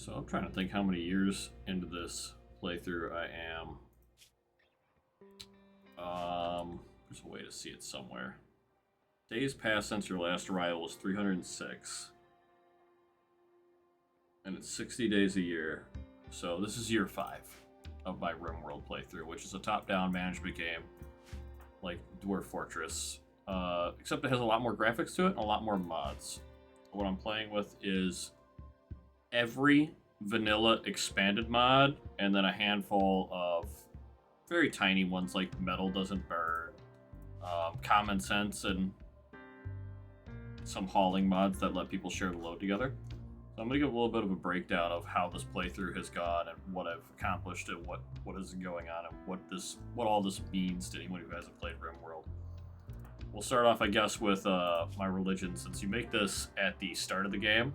So I'm trying to think how many years into this playthrough I am. There's a way to see it somewhere. Days passed since your last arrival was 306. And it's 60 days a year. So this is year 5 of my Rimworld playthrough, which is a top-down management game like Dwarf Fortress. Except it has a lot more graphics to it and a lot more mods. What I'm playing with is every vanilla expanded mod, and then a handful of very tiny ones like Metal Doesn't Burn, Common Sense, and some hauling mods that let people share the load together. So I'm going to give a little bit of a breakdown of how this playthrough has gone and what I've accomplished and what is going on and what all this means to anyone who hasn't played Rimworld. We'll start off, I guess, with my religion, since you make this at the start of the game.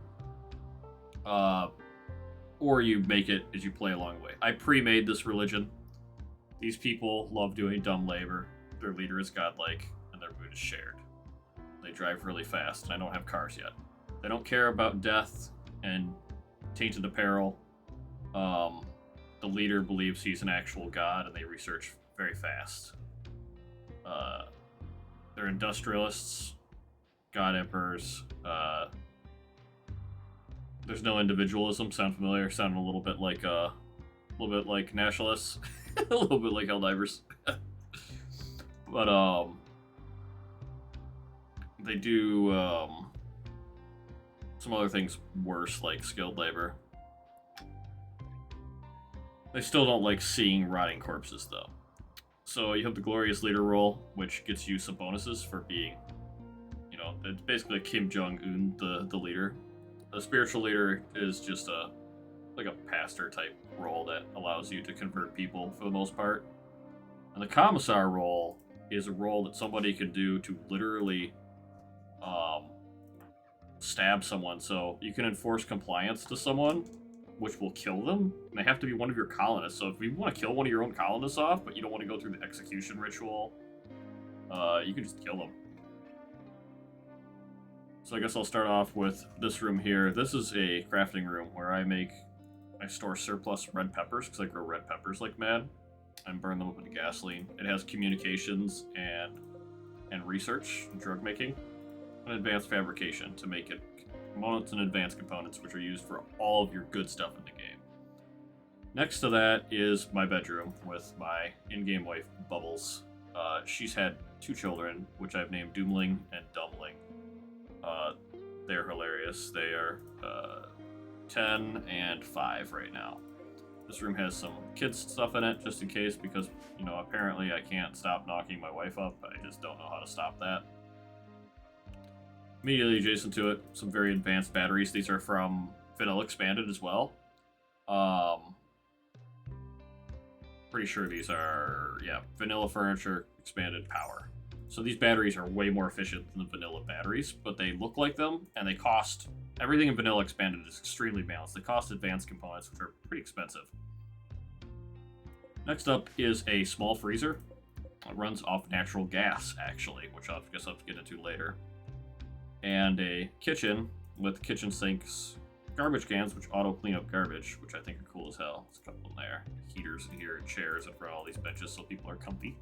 Or you make it as you play along the way. I pre-made this religion. These people love doing dumb labor. Their leader is godlike, and their mood is shared. They drive really fast, and I don't have cars yet. They don't care about death and tainted apparel. The leader believes he's an actual god, and they research very fast. They're industrialists, god emperors. There's no individualism. Sound familiar? Sound a little bit like nationalists, a little bit like Helldivers. But they do some other things worse, like skilled labor. They still don't like seeing rotting corpses, though. So you have the Glorious Leader role, which gets you some bonuses for being, it's basically Kim Jong-un, the leader. The Spiritual Leader is just a pastor type role that allows you to convert people for the most part. And the Commissar role is a role that somebody can do to literally stab someone. So you can enforce compliance to someone, which will kill them. And they have to be one of your colonists. So if you want to kill one of your own colonists off, but you don't want to go through the execution ritual, you can just kill them. So I guess I'll start off with this room here. This is a crafting room where I store surplus red peppers, because I grow red peppers like mad, and burn them up into gasoline. It has communications and research, and drug making, and advanced fabrication to make it components and advanced components, which are used for all of your good stuff in the game. Next to that is my bedroom with my in-game wife, Bubbles. She's had 2 children, which I've named Doomling and Dumbling. They're hilarious. They are 10 and 5 right now. This room has some kids stuff in it, just in case, because, apparently I can't stop knocking my wife up. I just don't know how to stop that. Immediately adjacent to it, some very advanced batteries. These are from Vanilla Expanded as well. Pretty sure these are, Vanilla Furniture Expanded Power. So these batteries are way more efficient than the vanilla batteries, but they look like them, and they cost... Everything in Vanilla Expanded is extremely balanced. They cost advanced components, which are pretty expensive. Next up is a small freezer. It runs off natural gas, actually, which I guess I'll have to get into later. And a kitchen with kitchen sinks, garbage cans, which auto-clean up garbage, which I think are cool as hell. There's a couple in there. Heaters in here, and chairs in front of all these benches so people are comfy.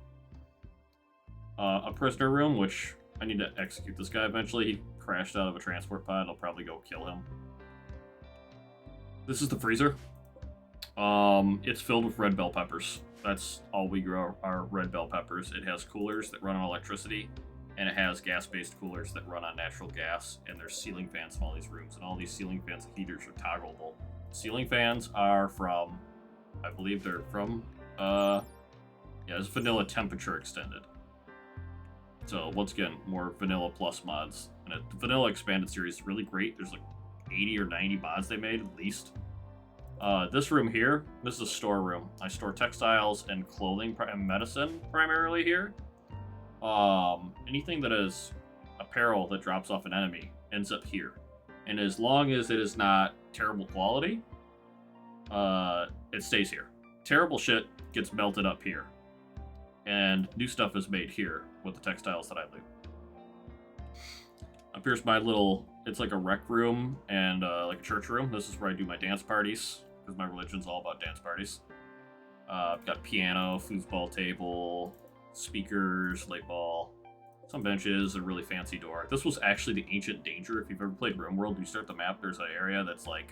A prisoner room, which I need to execute this guy eventually. He crashed out of a transport pod. I'll probably go kill him. This is the freezer. It's filled with red bell peppers. That's all we grow are red bell peppers. It has coolers that run on electricity, and it has gas-based coolers that run on natural gas, and there's ceiling fans in all these rooms, and all these ceiling fans and heaters are toggleable. Ceiling fans are from, I believe they're from, it's vanilla temperature extended. So, once again, more Vanilla Plus mods. And the Vanilla Expanded series is really great. There's like 80 or 90 mods they made, at least. This room here, this is a storeroom. I store textiles and clothing and medicine primarily here. Anything that is apparel that drops off an enemy ends up here. And as long as it is not terrible quality, it stays here. Terrible shit gets melted up here. And new stuff is made here with the textiles that I loot. Up here's my little It's like a rec room and like a church room. This is where I do my dance parties, because my religion's all about dance parties. I've got piano, foosball table, speakers, light ball, some benches, a really fancy door. This was actually the Ancient Danger. If you've ever played Rimworld, you start the map, there's an area that's like,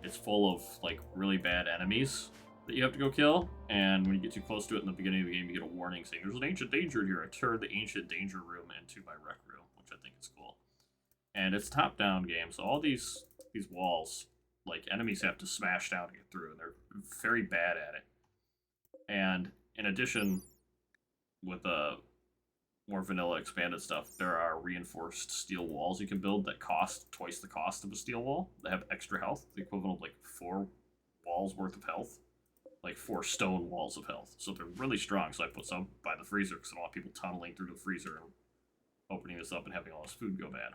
it's full of like really bad enemies that you have to go kill, and when you get too close to it in the beginning of the game, you get a warning saying there's an Ancient Danger here. I turned the Ancient Danger room into my rec room, which I think is cool. And it's top-down game, so all these walls, like, enemies have to smash down to get through, and they're very bad at it. And in addition, with more vanilla expanded stuff, there are reinforced steel walls you can build that cost twice the cost of a steel wall. They have extra health, the equivalent of like 4 walls worth of health. Like 4 stone walls of health. So they're really strong, so I put some by the freezer because I don't want people tunneling through the freezer and opening this up and having all this food go bad.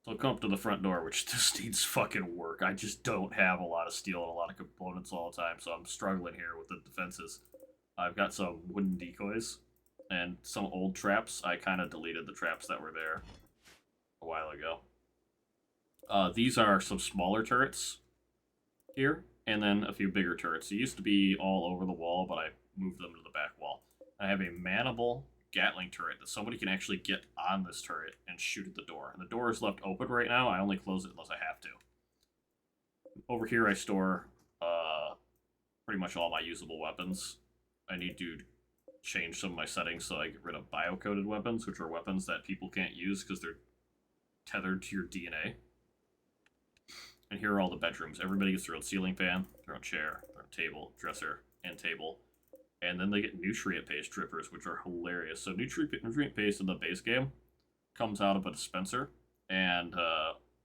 So I'll come up to the front door, which just needs fucking work. I just don't have a lot of steel and a lot of components all the time, so I'm struggling here with the defenses. I've got some wooden decoys and some old traps. I kind of deleted the traps that were there a while ago. These are some smaller turrets here, and then a few bigger turrets. They used to be all over the wall, but I moved them to the back wall. I have a manable Gatling turret that somebody can actually get on this turret and shoot at the door. And the door is left open right now. I only close it unless I have to. Over here I store pretty much all my usable weapons. I need to change some of my settings so I get rid of bio-coded weapons, which are weapons that people can't use because they're tethered to your DNA. And here are all the bedrooms. Everybody gets their own ceiling fan, their own chair, their own table, dresser, and table. And then they get nutrient paste drippers, which are hilarious. So nutrient paste in the base game comes out of a dispenser, and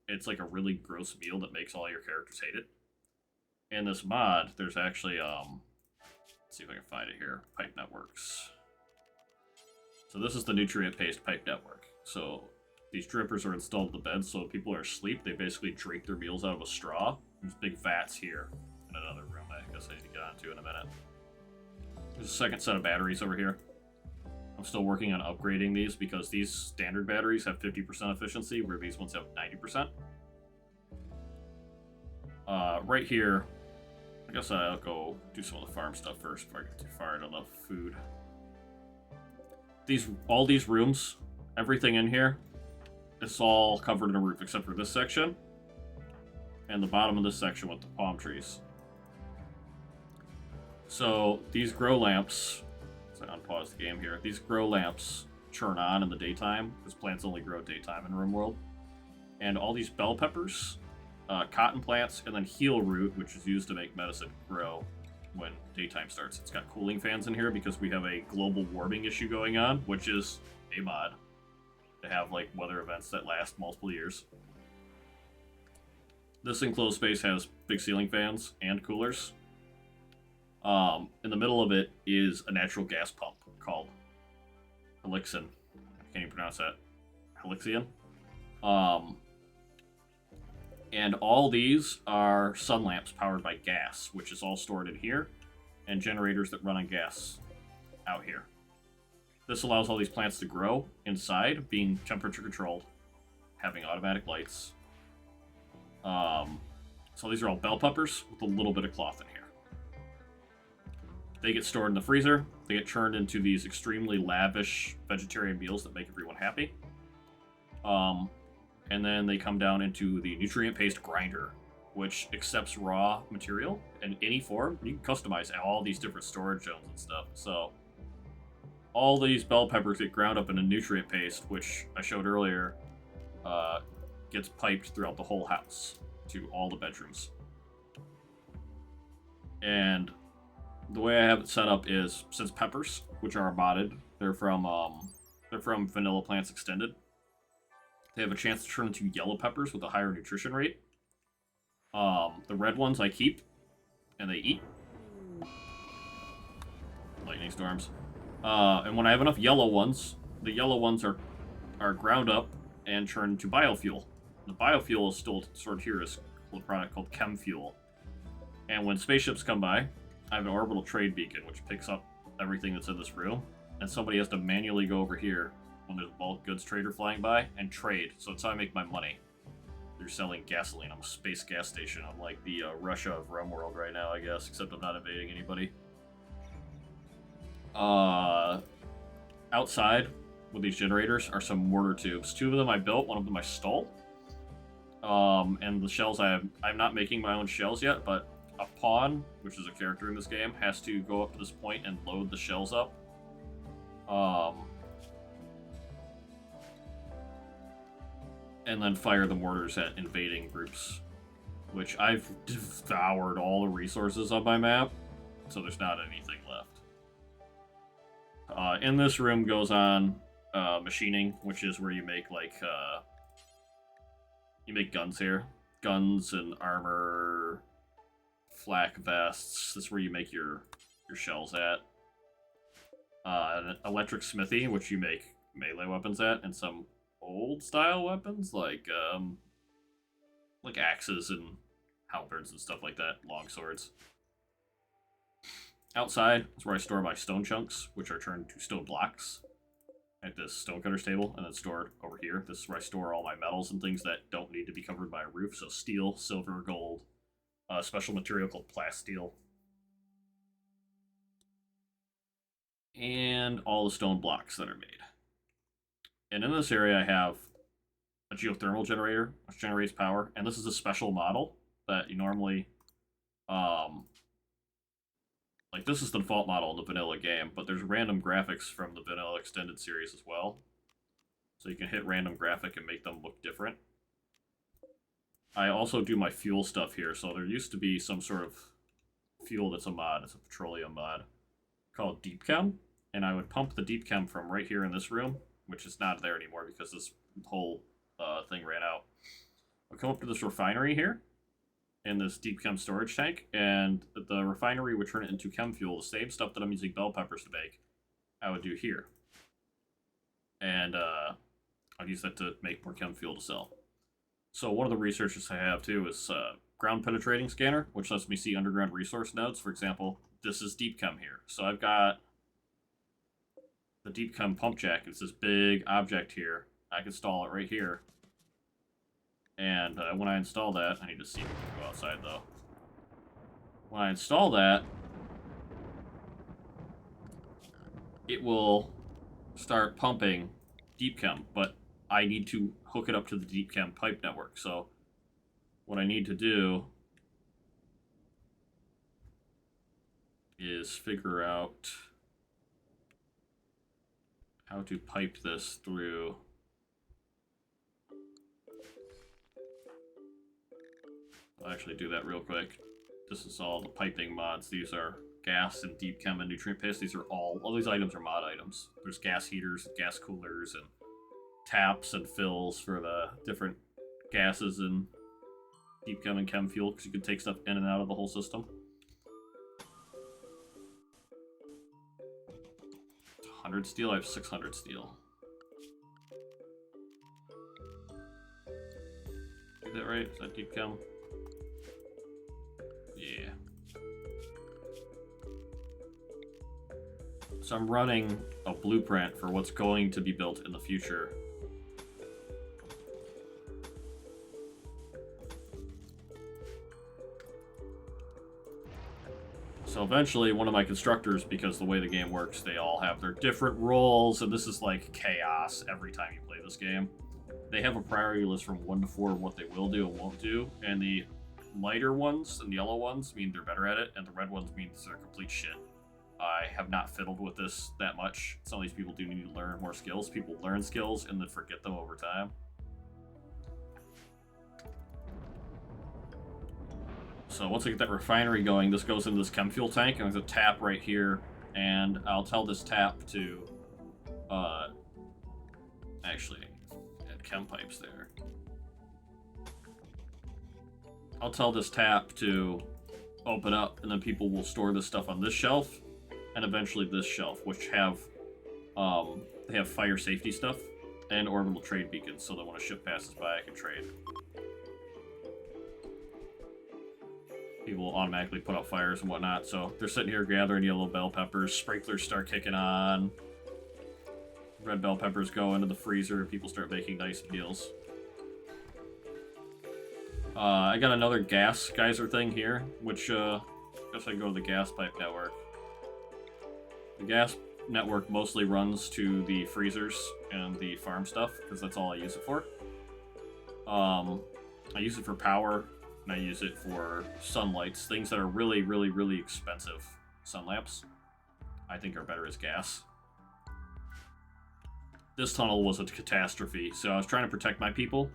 it's like a really gross meal that makes all your characters hate it. In this mod, there's actually, let's see if I can find it here, pipe networks. So this is the nutrient paste pipe network. So these drippers are installed in the bed, so if people are asleep, they basically drink their meals out of a straw. There's big vats here in another room I guess I need to get onto in a minute. There's a second set of batteries over here. I'm still working on upgrading these because these standard batteries have 50% efficiency, where these ones have 90%. Right here, I guess I'll go do some of the farm stuff first before I get too far into the food. All these rooms, everything in here, it's all covered in a roof except for this section and the bottom of this section with the palm trees. So these grow lamps, so I unpause the game here, these grow lamps turn on in the daytime, because plants only grow daytime in Rimworld. And all these bell peppers, cotton plants, and then heel root, which is used to make medicine, grow when daytime starts. It's got cooling fans in here because we have a global warming issue going on, which is a mod to have like weather events that last multiple years. This enclosed space has big ceiling fans and coolers. In the middle of it is a natural gas pump called Helixin. I can't even pronounce that. Helixian. And all these are sun lamps powered by gas, which is all stored in here, and generators that run on gas out here. This allows all these plants to grow inside, being temperature controlled, having automatic lights. So these are all bell peppers with a little bit of cloth in here. They get stored in the freezer. They get churned into these extremely lavish vegetarian meals that make everyone happy. And then they come down into the nutrient paste grinder, which accepts raw material in any form. You can customize all these different storage zones and stuff. So all these bell peppers get ground up into nutrient paste, which I showed earlier, gets piped throughout the whole house to all the bedrooms. And the way I have it set up is, since peppers, which are modded, they're from Vanilla Plants Extended. They have a chance to turn into yellow peppers with a higher nutrition rate. The red ones I keep, and they eat. Lightning storms. And when I have enough yellow ones, the yellow ones are ground up and turned into biofuel. The biofuel is still stored here as a product called chem fuel. And when spaceships come by, I have an orbital trade beacon which picks up everything that's in this room, and somebody has to manually go over here when there's a bulk goods trader flying by, and trade. So that's how I make my money. They're selling gasoline. I'm a space gas station. I'm like the Russia of Rimworld right now, I guess, except I'm not invading anybody. Outside with these generators are some mortar tubes. 2 of them I built, 1 of them I stole. And the shells I'm not making my own shells yet, but a pawn, which is a character in this game, has to go up to this point and load the shells up. And then fire the mortars at invading groups, which I've devoured all the resources on my map, so there's not anything left. In this room goes on machining, which is where you make like you make guns here, guns and armor, flak vests. This is where you make your shells at. An electric smithy, which you make melee weapons at, and some old style weapons like axes and halberds and stuff like that, long swords. Outside is where I store my stone chunks, which are turned to stone blocks at this stonecutter's table, and then stored over here. This is where I store all my metals and things that don't need to be covered by a roof, so steel, silver, gold, a special material called plasteel, and all the stone blocks that are made. And in this area I have a geothermal generator, which generates power, and this is a special model that you normally like, this is the default model in the vanilla game, but there's random graphics from the vanilla extended series as well. So you can hit random graphic and make them look different. I also do my fuel stuff here, so there used to be some sort of fuel that's a mod. It's a petroleum mod called Deep Chem, and I would pump the Deep Chem from right here in this room, which is not there anymore because this whole thing ran out. I'll come up to this refinery here, in this deep chem storage tank, and the refinery would turn it into chem fuel, the same stuff that I'm using bell peppers to make, I would do here. And I'd use that to make more chem fuel to sell. So one of the researches I have too is ground penetrating scanner, which lets me see underground resource nodes. For example, this is deep chem here. So I've got the deep chem pump jack. It's this big object here. I can install it right here. And when I install that, I need to see if we can go outside though. When I install that, it will start pumping deep chem, but I need to hook it up to the deep chem pipe network. So what I need to do is figure out how to pipe this through. I'll actually do that real quick. This is all the piping mods. These are gas and deep chem and nutrient paste. These are all these items are mod items. There's gas heaters, gas coolers, and taps and fills for the different gases and deep chem and chem fuel, because you can take stuff in and out of the whole system. 100 steel, I have 600 steel. Is that right? Is that deep chem? Yeah. So I'm running a blueprint for what's going to be built in the future. So eventually one of my constructors, because the way the game works, they all have their different roles, and this is like chaos every time you play this game. They have a priority list from 1 to 4 of what they will do and won't do, and the lighter ones and yellow ones mean they're better at it, and the red ones mean they're complete shit. I have not fiddled with this that much. Some of these people do need to learn more skills. People learn skills and then forget them over time. So once I get that refinery going, this goes into this chem fuel tank, and there's a tap right here, and I'll tell this tap to, actually, add chem pipes there. I'll tell this tap to open up, and then people will store this stuff on this shelf, and eventually this shelf, which have, they have fire safety stuff, and orbital trade beacons, so that when a ship passes by, I can trade. People will automatically put out fires and whatnot, so they're sitting here gathering yellow bell peppers, sprinklers start kicking on. red bell peppers go into the freezer and people start making nice meals. I got another gas geyser thing here, which I guess I can go to the gas pipe network. The gas network mostly runs to the freezers and the farm stuff, because that's all I use it for. I use it for power, and I use it for sunlights, things that are really, really, really expensive. Sun lamps, I think, are better as gas. This tunnel was a catastrophe, so I was trying to protect my people,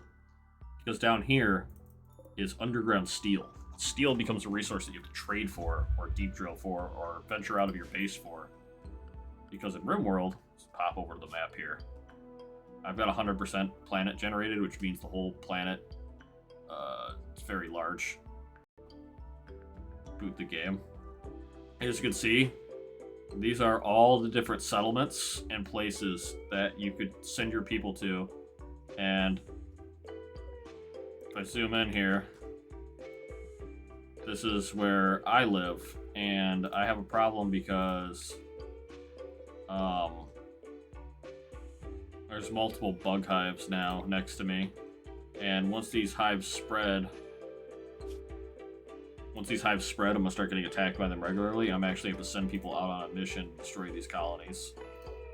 because down here is underground steel. Steel becomes a resource that you have to trade for, or deep drill for, or venture out of your base for. Because in Rimworld, let's pop over to the map here. I've got 100% planet generated, which means the whole planet is very large. Boot the game. As you can see, these are all the different settlements and places that you could send your people to. And if I zoom in here, this is where I live, and I have a problem because there's multiple bug hives now next to me, and once these hives spread, I'm gonna start getting attacked by them regularly. I'm actually have to send people out on a mission to destroy these colonies,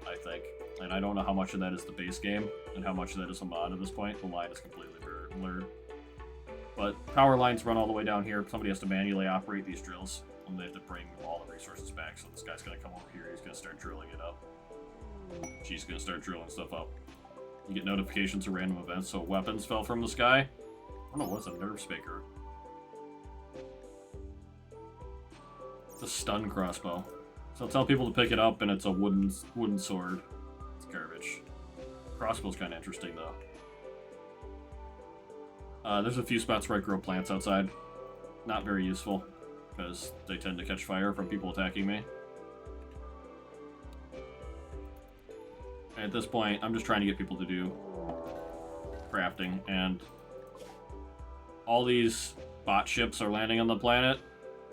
I think. And I don't know how much of that is the base game and how much of that is a mod at this point. The line is completely blurred. But power lines run all the way down here. Somebody has to manually operate these drills, and they have to bring all the resources back. So this guy's gonna come over here. He's gonna start drilling it up. She's gonna start drilling stuff up. You get notifications of random events. So weapons fell from the sky. I don't know what's a nerve speaker. It's a stun crossbow. So I'll tell people to pick it up, and it's a wooden sword. It's garbage. Crossbow's kind of interesting though. There's a few spots where I grow plants outside. Not very useful, because they tend to catch fire from people attacking me. At this point, I'm just trying to get people to do crafting, and all these bot ships are landing on the planet.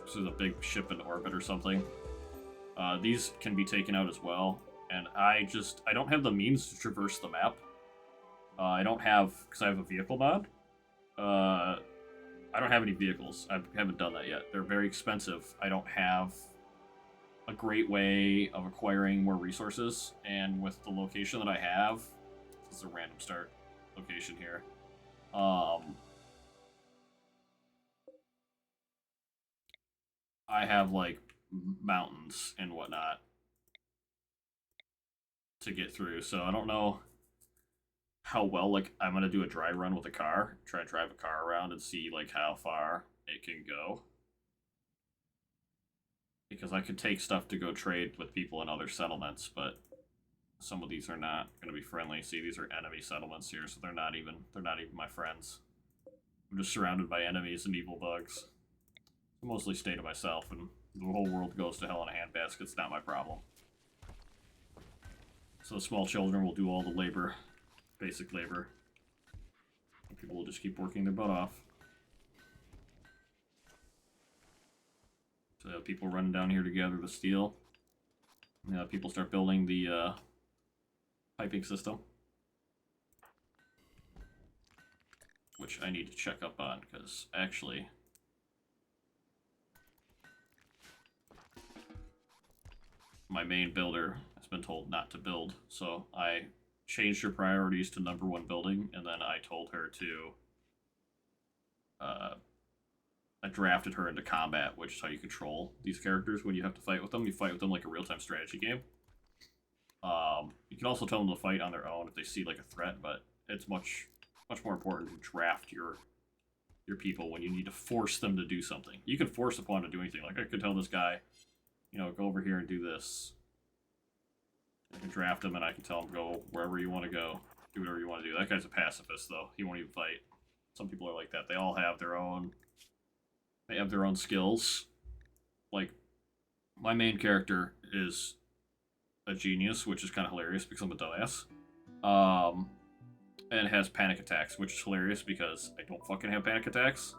This is a big ship in orbit or something. These can be taken out as well, and I don't have the means to traverse the map. I don't have, because I have a vehicle mod. I don't have any vehicles. I haven't done that yet. They're very expensive. I don't have a great way of acquiring more resources, and with the location that I have, this is a random start location here. I have like mountains and whatnot to get through, so I don't know how well, like, I'm gonna do a dry run with a car, try to drive a car around and see like how far it can go. Because I could take stuff to go trade with people in other settlements, but some of these are not going to be friendly. See, these are enemy settlements here, so they're not even my friends. I'm just surrounded by enemies and evil bugs. I mostly stay to myself, and the whole world goes to hell in a handbasket. It's not my problem. So the small children will do all the labor, basic labor. And people will just keep working their butt off. So people running down here to gather the steel. People start building the piping system, which I need to check up on, because actually my main builder has been told not to build, so I changed her priorities to #1 building, and then I told her to I drafted her into combat, which is how you control these characters when you have to fight with them. You fight with them like a real-time strategy game. You can also tell them to fight on their own if they see like a threat, but it's much more important to draft your people when you need to force them to do something. You can force upon to do anything. Like I could tell this guy, go over here and do this. I can draft him and I can tell him go wherever you want to go, do whatever you want to do. That guy's a pacifist though. He won't even fight. Some people are like that. They all have their own. They have their own skills. Like, my main character is a genius, which is kind of hilarious because I'm a dumbass. And has panic attacks, which is hilarious because I don't fucking have panic attacks.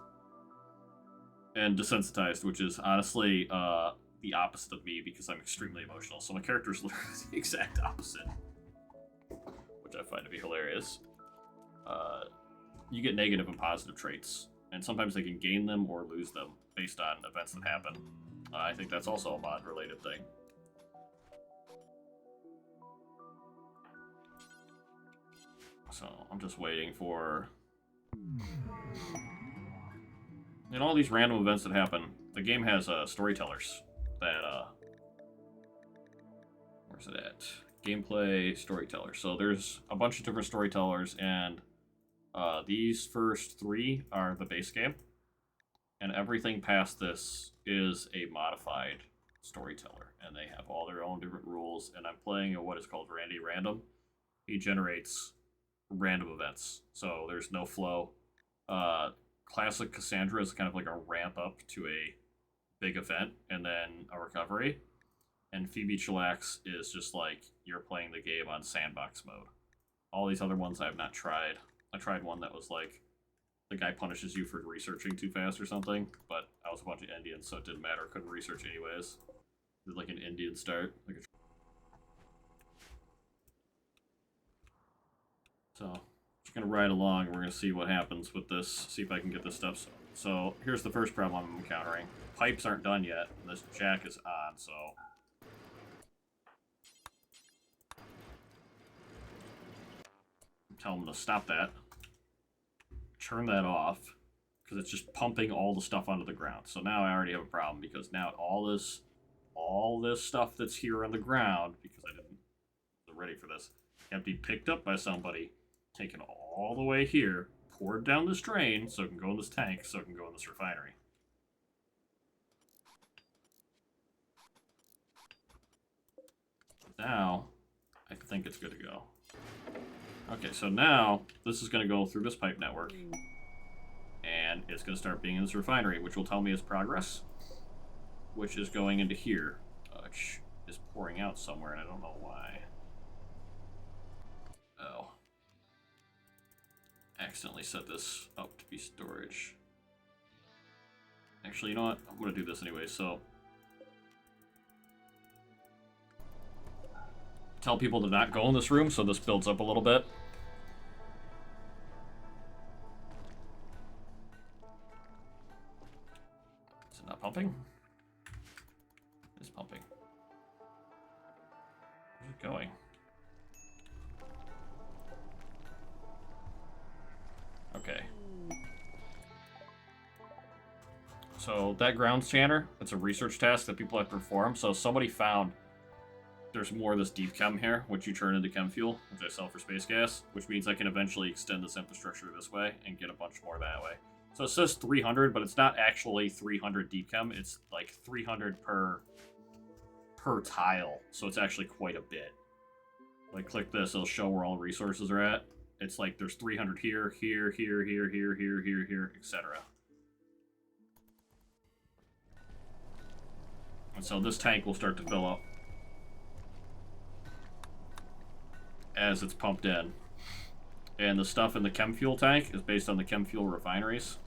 And desensitized, which is honestly the opposite of me because I'm extremely emotional. So my character is literally the exact opposite. that I find to be hilarious. You get negative and positive traits, and sometimes they can gain them or lose them based on events that happen. I think that's also a mod-related thing. So I'm just waiting for... In all these random events that happen, the game has storytellers that... Where's it at? Gameplay storyteller. So there's a bunch of different storytellers, and these first 3 are the base game. And everything past this is a modified storyteller. And they have all their own different rules. And I'm playing at what is called Randy Random. He generates random events. So there's no flow. Classic Cassandra is kind of like a ramp up to a big event and then a recovery. And Phoebe Chillax is just like you're playing the game on sandbox mode. All these other ones I have not tried. I tried one that was like the guy punishes you for researching too fast or something, but I was a bunch of Indians, so it didn't matter. Couldn't research anyways. It was like an Indian start. So, just gonna ride along, and we're gonna see what happens with this. See if I can get this stuff. So here's the first problem I'm encountering. Pipes aren't done yet, and this jack is on, so... Tell them to stop that. Turn that off, because it's just pumping all the stuff onto the ground. So now I already have a problem, because now all this stuff that's here on the ground, because I wasn't ready for this, have to be picked up by somebody, taken all the way here, poured down this drain, so it can go in this tank, so it can go in this refinery. Now, I think it's good to go. Okay, so now this is going to go through this pipe network, and it's going to start being in this refinery, which will tell me its progress, which is going into here, which is pouring out somewhere, and I don't know why. Oh. Accidentally set this up to be storage. Actually, you know what? I'm going to do this anyway, so... Tell people to not go in this room, so this builds up a little bit. Is it not pumping? It's pumping. Where's it going? Okay. So that ground scanner, it's a research task that people have to perform. So somebody found there's more of this deep chem here, which you turn into chem fuel, which I sell for space gas, which means I can eventually extend this infrastructure this way and get a bunch more that way. So it says 300, but it's not actually 300 deep chem. It's like 300 per tile, so it's actually quite a bit. Like, click this, it'll show where all the resources are at. It's like there's 300 here, here, here, here, here, here, here, here, etc. And so this tank will start to fill up as it's pumped in. And the stuff in the chem fuel tank is based on the chem fuel refineries.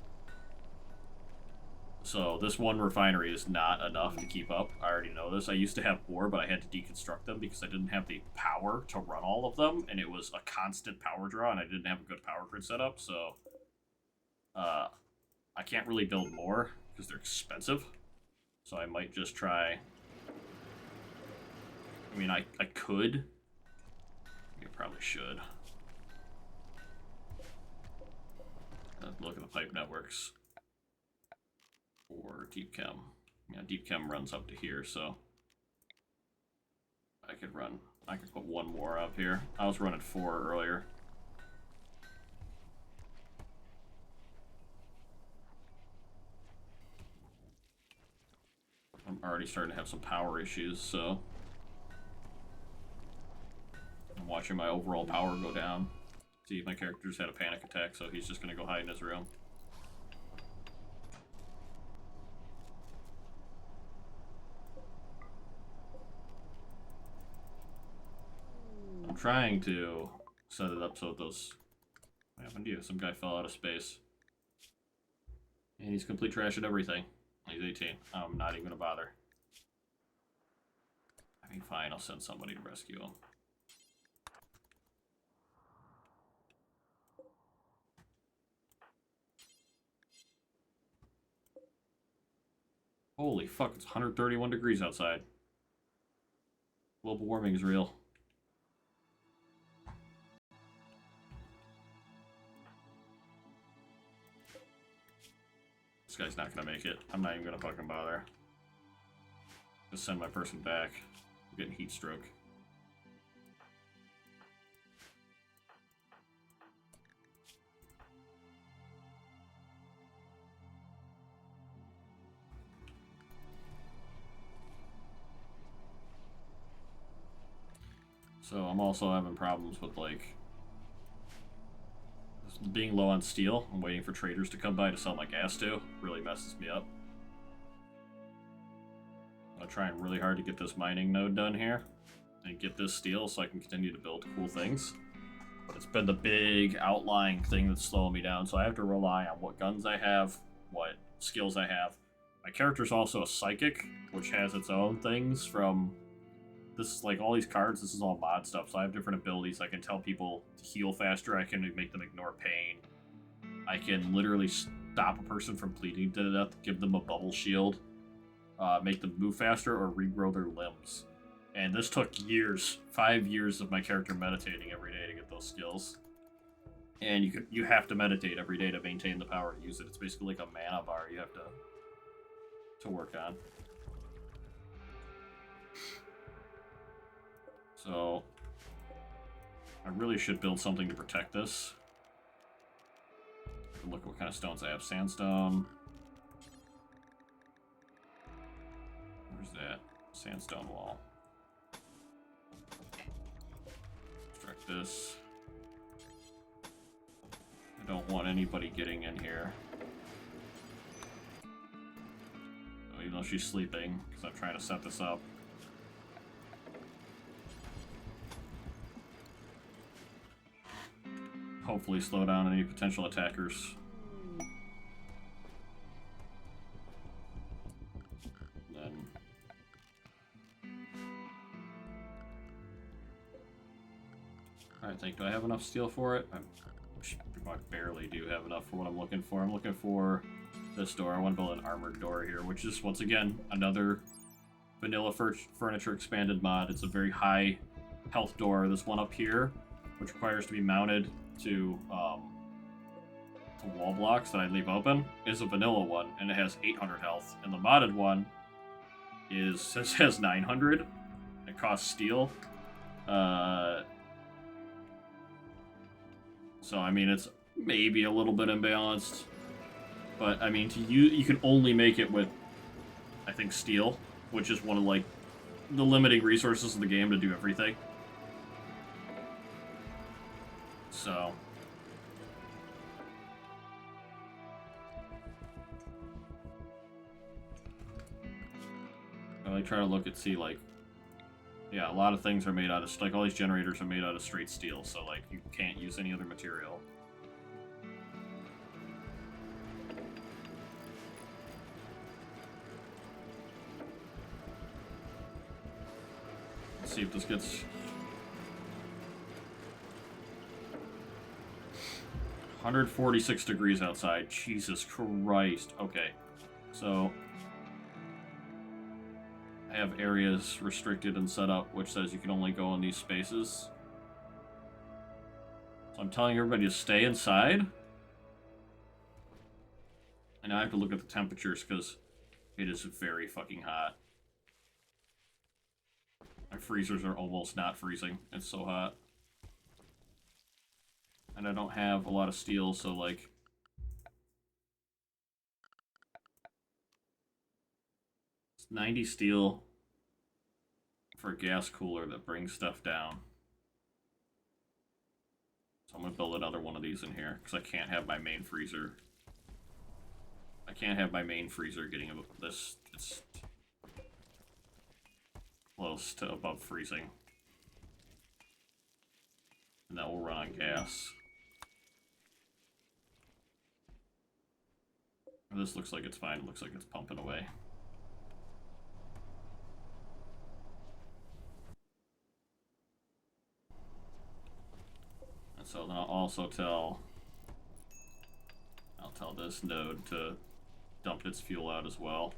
So this one refinery is not enough to keep up. I already know this. I used to have more, but I had to deconstruct them because I didn't have the power to run all of them, and it was a constant power draw, and I didn't have a good power grid set up, so I can't really build more because they're expensive. So I might just try... I mean, I could... I probably should. Look at the pipe networks for deep chem. Yeah, deep chem runs up to here, so I could put one more up here. I was running 4 earlier. I'm already starting to have some power issues, so I'm watching my overall power go down. See, my character's had a panic attack, so he's just gonna go hide in his room. I'm trying to set it up so those... What happened to you? Some guy fell out of space. And he's complete trash at everything. He's 18. I'm not even gonna bother. I mean, fine, I'll send somebody to rescue him. Holy fuck, it's 131 degrees outside. Global warming is real. This guy's not gonna make it. I'm not even gonna fucking bother. Just send my person back. I'm getting heat stroke. So I'm also having problems with, like, being low on steel. I'm waiting for traders to come by to sell my gas to. Really messes me up. I'm trying really hard to get this mining node done here and get this steel so I can continue to build cool things. But it's been the big outlying thing that's slowing me down, so I have to rely on what guns I have, what skills I have. My character's also a psychic, which has its own things from... This is like all these cards, this is all mod stuff, so I have different abilities. I can tell people to heal faster, I can make them ignore pain. I can literally stop a person from bleeding to death, give them a bubble shield, make them move faster, or regrow their limbs. And this took years, 5 years of my character meditating every day to get those skills. And you have to meditate every day to maintain the power to use it. It's basically like a mana bar you have to work on. So, I really should build something to protect this. Look what kind of stones I have. Sandstone. Where's that? Sandstone wall. Construct this. I don't want anybody getting in here. So even though she's sleeping, because I'm trying to set this up. Hopefully slow down any potential attackers. Then I think, do I have enough steel for it? I barely do have enough for what I'm looking for. I'm looking for this door. I want to build an armored door here, which is, once again, another vanilla furniture expanded mod. It's a very high health door. This one up here, which requires to be mounted to wall blocks that I leave open, is a vanilla one, and it has 800 health. And the modded one has 900. It costs steel. So I mean, it's maybe a little bit imbalanced, but I mean, you can only make it with, I think, steel, which is one of, like, the limiting resources of the game to do everything. So I like try to look and see, like, yeah, a lot of things are made out of, like, all these generators are made out of straight steel, so, like, you can't use any other material. Let's see if this gets 146 degrees outside. Jesus Christ. Okay, so I have areas restricted and set up, which says you can only go in these spaces. So I'm telling everybody to stay inside. And I have to look at the temperatures because it is very fucking hot. My freezers are almost not freezing. It's so hot. And I don't have a lot of steel, so, like, it's 90 steel for a gas cooler that brings stuff down. So I'm gonna build another one of these in here because I can't have my main freezer. I can't have my main freezer getting this. It's close to above freezing, and that will run on gas. This looks like it's fine. It looks like it's pumping away. And so then I'll also tell this node to dump its fuel out as well.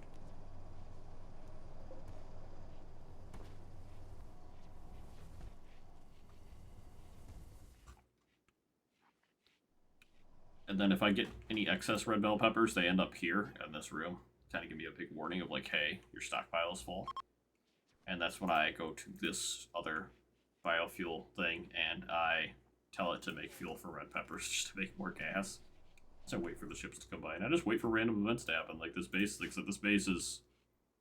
And then if I get any excess red bell peppers, they end up here in this room. Kind of give me a big warning of like, hey, your stockpile is full. And that's when I go to this other biofuel thing and I tell it to make fuel for red peppers just to make more gas. So I wait for the ships to come by, and I just wait for random events to happen. Like this base, except this base is,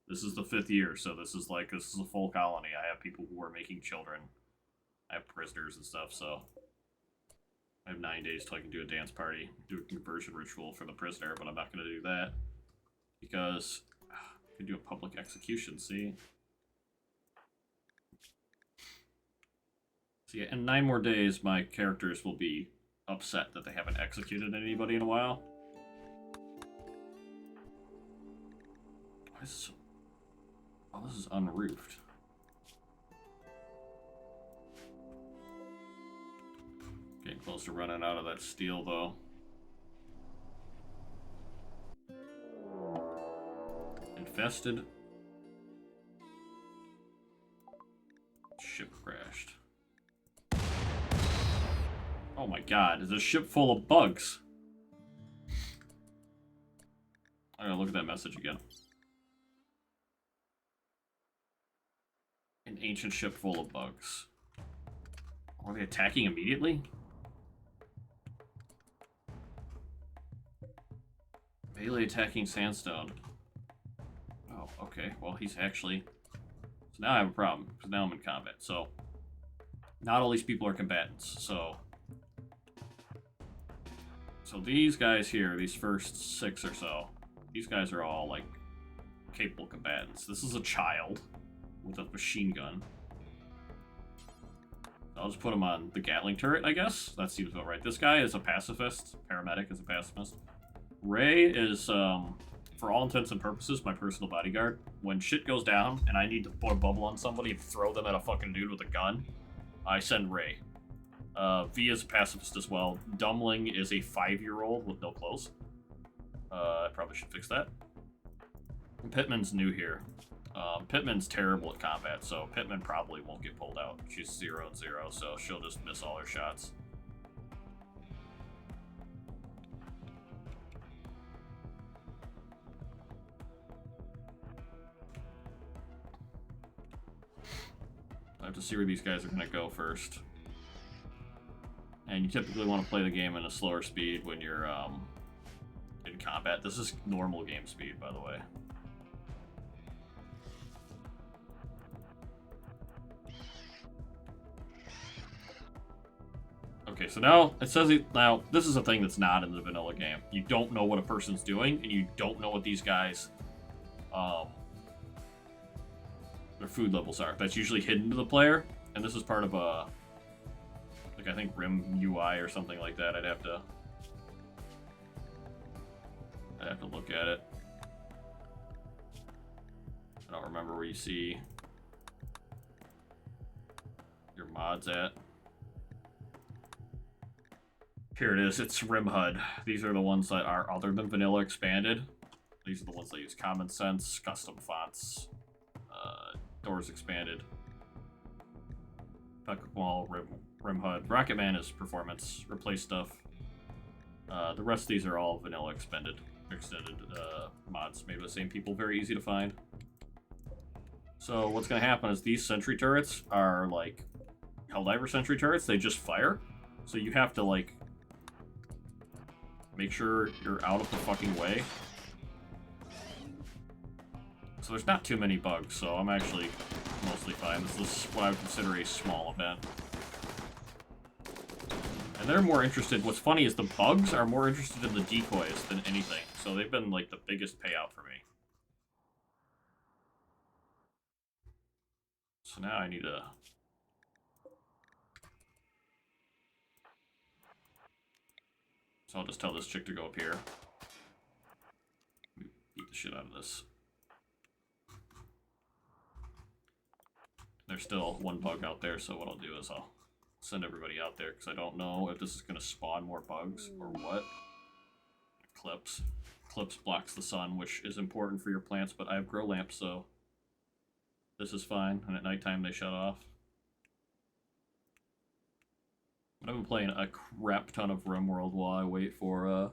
this is the 5th year, so this is a full colony. I have people who are making children. I have prisoners and stuff, so I have 9 days till I can do a dance party, do a conversion ritual for the prisoner, but I'm not going to do that because I can do a public execution. See. So yeah, in 9 more days, my characters will be upset that they haven't executed anybody in a while. Oh, this is unroofed. Getting close to running out of that steel, though. Infested. Ship crashed. Oh my god, is a ship full of bugs? I gotta look at that message again. An ancient ship full of bugs. Are they attacking immediately? Melee attacking sandstone. Oh, okay. Well, he's actually... So now I have a problem, because now I'm in combat. So, not all these people are combatants, so... So these guys here, these first 6 or so, these guys are all, like, capable combatants. This is a child with a machine gun. I'll just put him on the Gatling turret, I guess. That seems about right. This guy is a pacifist. Paramedic is a pacifist. Ray is, for all intents and purposes, my personal bodyguard. When shit goes down and I need to put a bubble on somebody and throw them at a fucking dude with a gun, I send Ray. V is a pacifist as well. Dumbling is a 5-year-old with no clothes. I probably should fix that. And Pittman's new here. Pittman's terrible at combat, so Pittman probably won't get pulled out. She's 0 and 0, so she'll just miss all her shots. I have to see where these guys are going to go first. And you typically want to play the game in a slower speed when you're in combat. This is normal game speed, by the way. Okay, so now it says now this is a thing that's not in the vanilla game. You don't know what a person's doing, and you don't know what these guys their food levels are. That's usually hidden to the player, and this is part of a, like, I think Rim UI or something like that. I'd have to look at it. I don't remember where you see your mods at. Here it is. It's Rim HUD. These are the ones that are other than vanilla expanded. These are the ones that use common sense, custom fonts, doors expanded. Wall, Rim HUD. Rocketman is performance, replace stuff. The rest of these are all vanilla extended mods made by the same people, very easy to find. So what's going to happen is these sentry turrets are like Helldiver sentry turrets. They just fire. So you have to like make sure you're out of the fucking way. So there's not too many bugs, so I'm actually mostly fine. This is what I would consider a small event. And they're more interested, what's funny is the bugs are more interested in the decoys than anything. So they've been like the biggest payout for me. So now I need to... So I'll just tell this chick to go up here. Beat the shit out of this. There's still one bug out there, so what I'll do is I'll send everybody out there, because I don't know if this is going to spawn more bugs or what. Eclipse. Eclipse blocks the sun, which is important for your plants, but I have grow lamps, so this is fine, and at nighttime they shut off. I've been playing a crap ton of Rimworld while I wait for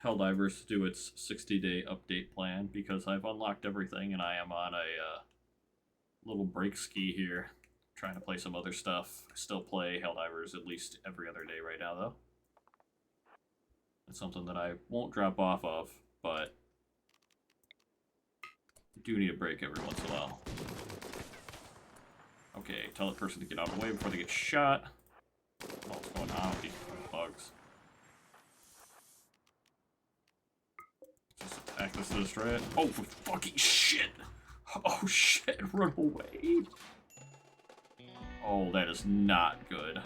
Helldivers to do its 60-day update plan because I've unlocked everything and I am on a little break ski here, trying to play some other stuff. I still play Helldivers at least every other day right now, though. It's something that I won't drop off of, but I do need a break every once in a while. Okay, tell that person to get out of the way before they get shot. What's going on with these bugs? Just attack this to destroy it. Oh, for fucking shit! Oh shit, run away! Oh, that is not good.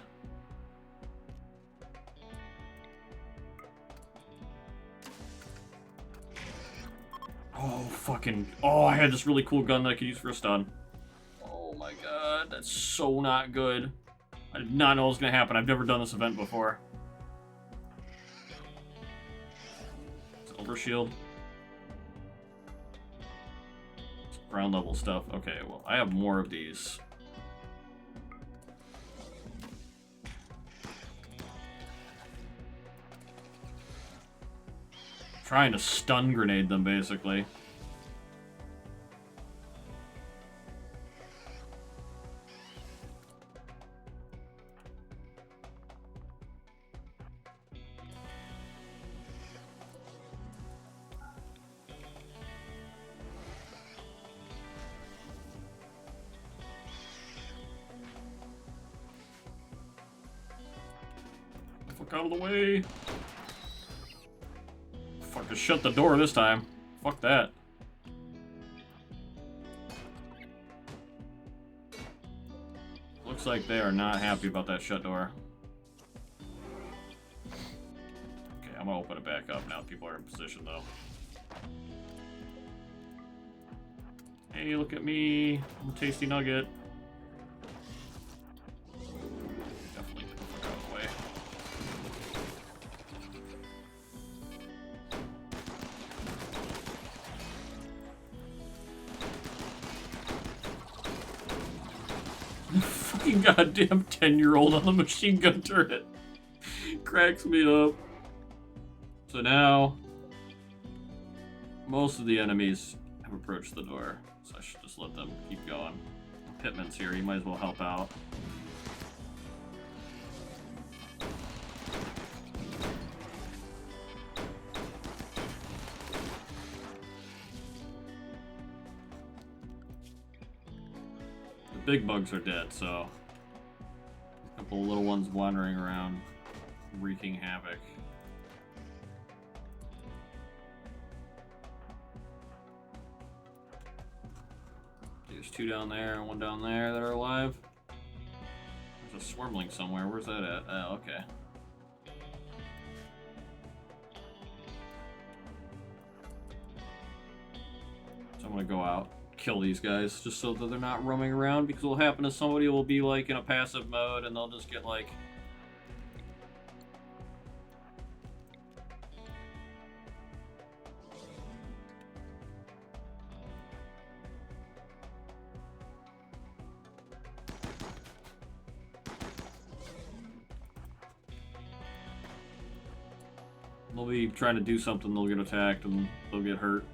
Oh, fucking... Oh, I had this really cool gun that I could use for a stun. Oh my god, that's so not good. I did not know what was going to happen. I've never done this event before. It's overshield. It's ground level stuff. Okay, well, I have more of these. Trying to stun grenade them, basically. Fuck out of the way. Fuck, just shut the door this time. Fuck that. Looks like they are not happy about that shut door. Okay, I'm gonna open it back up now. People are in position, though. Hey, look at me. I'm a tasty nugget. Definitely get the fuck out of the way. Fucking goddamn 10-year-old on the machine gun turret. Cracks me up. So now, most of the enemies have approached the door, so I should just let them keep going. Pitman's here, he might as well help out. Big bugs are dead, so a couple of little ones wandering around, wreaking havoc. There's two down there and one down there that are alive. There's a swarmling somewhere. Where's that at? Oh, okay. So I'm gonna go out. Kill these guys just so that they're not roaming around, because what'll happen is somebody will be like in a passive mode and they'll just get like they'll be trying to do something, they'll get attacked and they'll get hurt.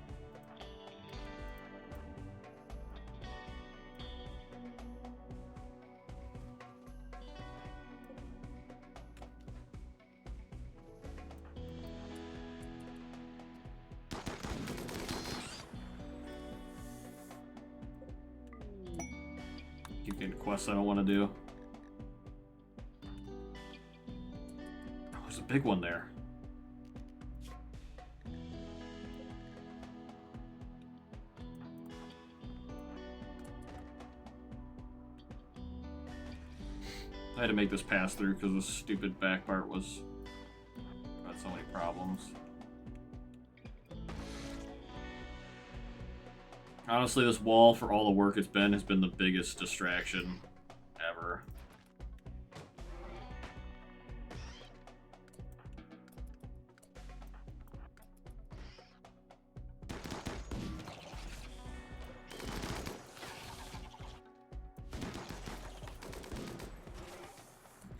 Keep getting quests I don't want to do. Oh, there's a big one there. I had to make this pass through because the stupid back part was got so many problems. Honestly, this wall, for all the work it's been, has been the biggest distraction ever.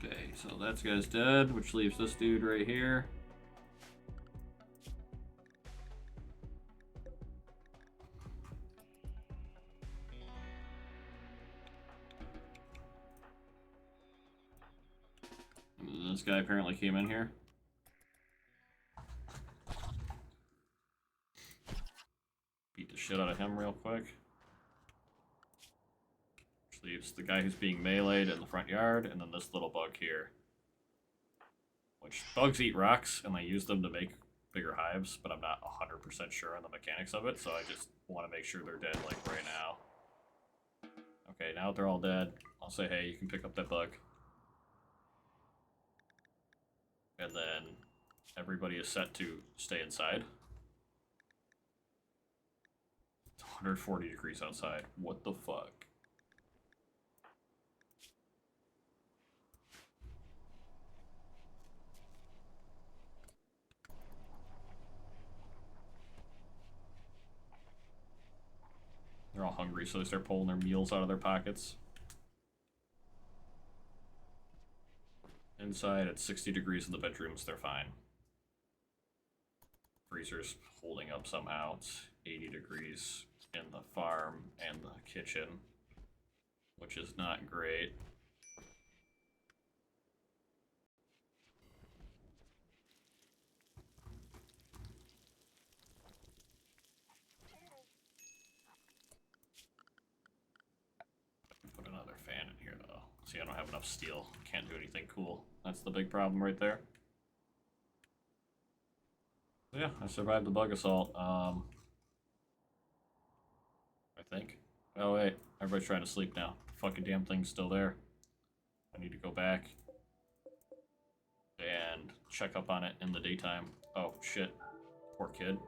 Okay, So that guy's dead, which leaves this dude right here. This guy apparently came in here. Beat the shit out of him real quick. Which leaves the guy who's being meleeed in the front yard, and then this little bug here. Which, bugs eat rocks, and they use them to make bigger hives, but I'm not 100% sure on the mechanics of it, so I just want to make sure they're dead, like, right now. Okay, now that they're all dead, I'll say, hey, you can pick up that bug. And then everybody is set to stay inside. It's 140 degrees outside. What the fuck? They're all hungry, so they start pulling their meals out of their pockets. Inside at 60 degrees in the bedrooms, they're fine. Freezer's holding up somehow. It's 80 degrees in the farm and the kitchen, which is not great. Put another fan in here, though. See, I don't have enough steel. Can't do anything cool. That's the big problem right there. So yeah, I survived the bug assault. I think. Oh wait, everybody's trying to sleep now. Fucking damn thing's still there. I need to go back and check up on it in the daytime. Oh shit, poor kid.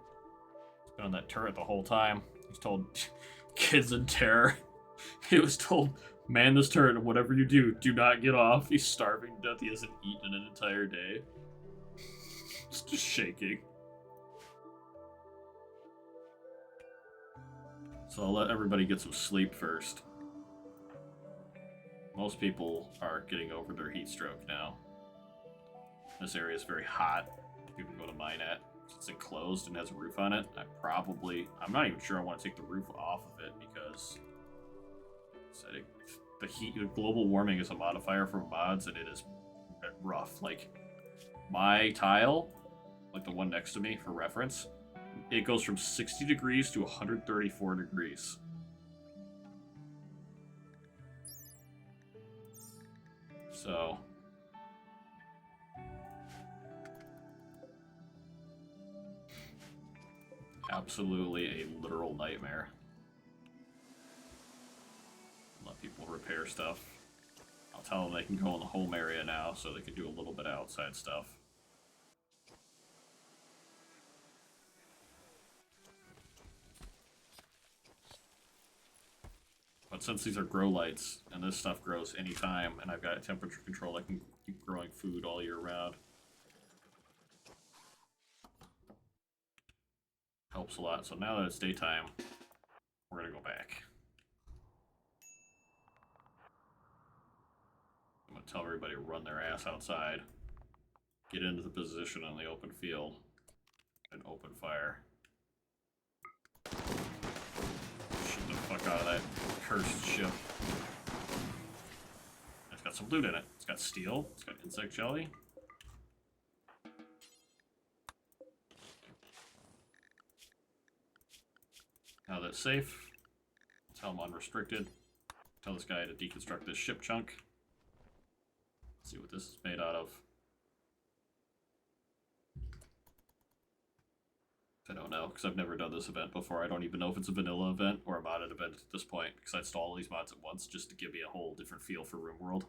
He's been on that turret the whole time. He's told kids in terror. He was told, man this turret and whatever you do not get off. He's starving to death. He hasn't eaten in an entire day. He's just shaking. So I'll let everybody get some sleep first. Most people are getting over their heat stroke now. This area is very hot. People go to mine at. It's enclosed and has a roof on it. I'm not even sure I want to take the roof off of it because the heat, global warming is a modifier for mods, and it is rough. Like, my tile, like the one next to me for reference, it goes from 60 degrees to 134 degrees. So absolutely a literal nightmare. Let people repair stuff. I'll tell them they can go in the home area now so they can do a little bit of outside stuff. But since these are grow lights, and this stuff grows anytime, and I've got temperature control, I can keep growing food all year round. Helps a lot. So now that it's daytime, we're gonna go back. I'm gonna tell everybody to run their ass outside, get into the position on the open field, and open fire. Shoot the fuck out of that cursed ship. It's got some loot in it. It's got steel. It's got insect jelly. Now that's safe. Tell them unrestricted. Tell this guy to deconstruct this ship chunk. Let's see what this is made out of. I don't know, because I've never done this event before. I don't even know if it's a vanilla event or a modded event at this point, because I install all these mods at once just to give me a whole different feel for Rimworld.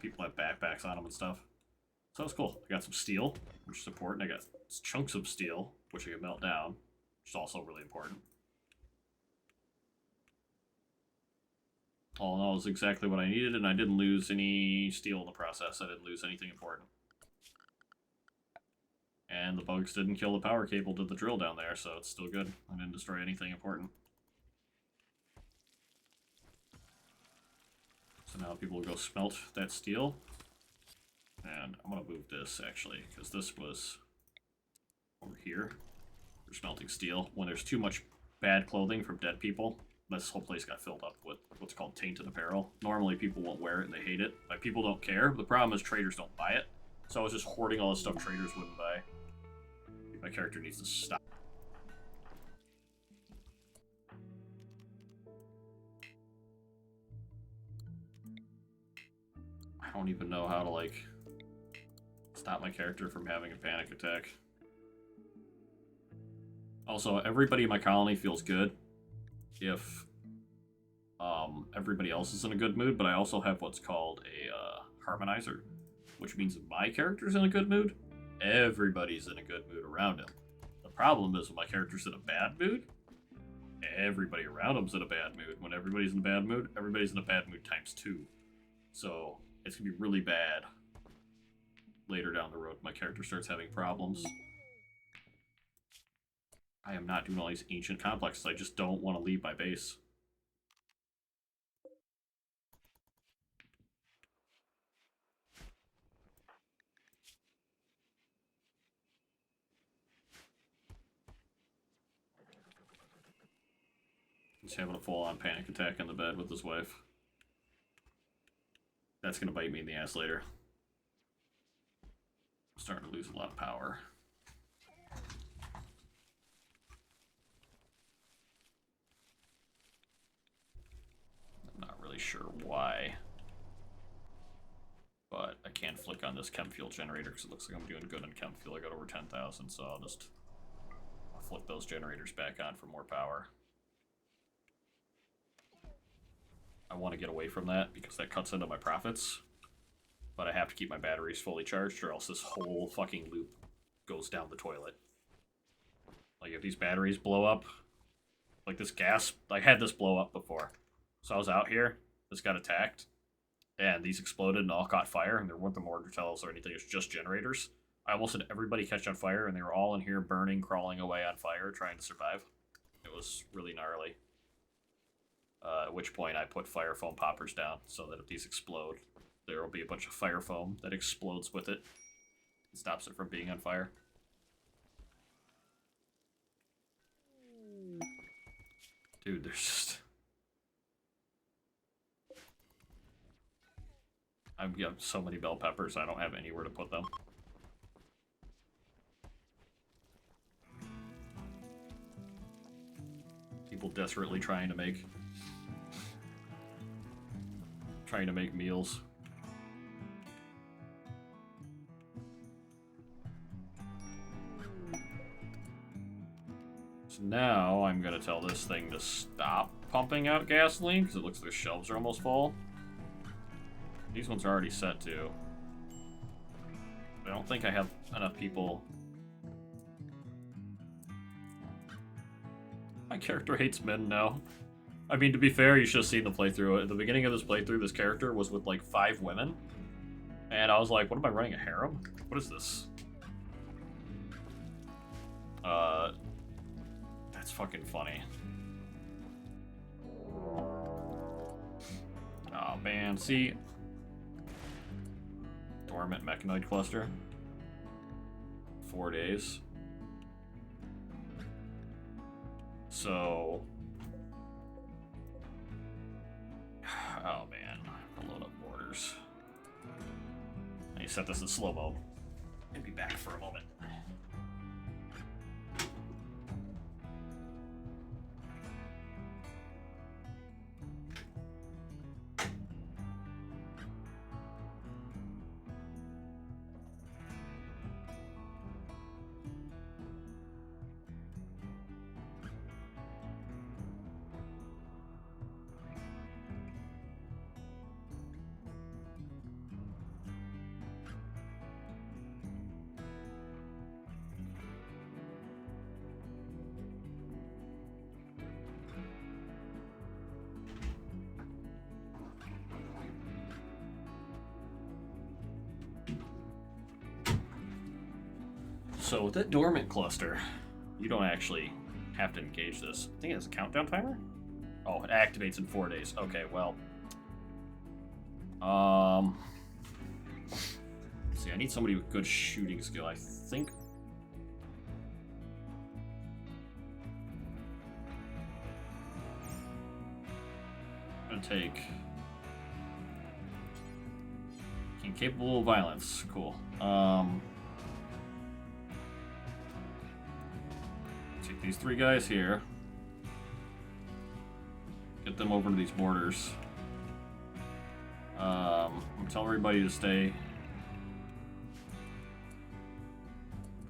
People have backpacks on them and stuff. So it's cool. I got some steel, which is important. I got chunks of steel, which I can melt down, which is also really important. All in all, is exactly what I needed, and I didn't lose any steel in the process. I didn't lose anything important. And the bugs didn't kill the power cable to the drill down there, so it's still good. I didn't destroy anything important. So now people will go smelt that steel. And I'm gonna move this actually, because this was over here. For smelting steel. When there's too much bad clothing from dead people, this whole place got filled up with what's called tainted apparel. Normally people won't wear it and they hate it. Like, people don't care. The problem is traders don't buy it. So I was just hoarding all the stuff traders wouldn't buy. My character needs to stop. I don't even know how to, like, stop my character from having a panic attack. Also, everybody in my colony feels good if everybody else is in a good mood, but I also have what's called a harmonizer, which means if my character's in a good mood, everybody's in a good mood around him. The problem is when my character's in a bad mood, everybody around him's in a bad mood. When everybody's in a bad mood, everybody's in a bad mood times 2. So it's gonna be really bad later down the road. My character starts having problems. I am not doing all these ancient complexes. I just don't want to leave my base. He's having a full-on panic attack in the bed with his wife. That's going to bite me in the ass later. I'm starting to lose a lot of power. I'm not really sure why. But I can't flick on this chem fuel generator because it looks like I'm doing good on chem fuel. I got over 10,000, so I'll just flip those generators back on for more power. I want to get away from that because that cuts into my profits. But I have to keep my batteries fully charged or else this whole fucking loop goes down the toilet. Like, if these batteries blow up, like this gas, I had this blow up before. So I was out here, this got attacked, and these exploded and all caught fire, and there weren't the mortar tells or anything, it was just generators. I almost had everybody catch on fire, and they were all in here burning, crawling away on fire, trying to survive. It was really gnarly. At which point I put fire foam poppers down so that if these explode, there will be a bunch of fire foam that explodes with it and stops it from being on fire. Dude, there's just... I've got so many bell peppers, I don't have anywhere to put them. People desperately trying to make meals. So now I'm gonna tell this thing to stop pumping out gasoline because it looks like the shelves are almost full. These ones are already set to. I don't think I have enough people. My character hates men now. I mean, to be fair, you should have seen the playthrough. At the beginning of this playthrough, this character was with like 5 women. And I was like, what am I running, a harem? What is this? That's fucking funny. Oh man, see? Dormant mechanoid cluster. 4 days. So... oh man, a load of mortars. I need to set this in slow-mo. I'll be back for a moment. So with that dormant cluster, you don't actually have to engage this. I think it has a countdown timer? Oh, it activates in 4 days. Okay, well. See, I need somebody with good shooting skill. I think. I'm gonna take. Incapable of violence. Cool. Take these 3 guys here. Get them over to these borders. I'm telling everybody to stay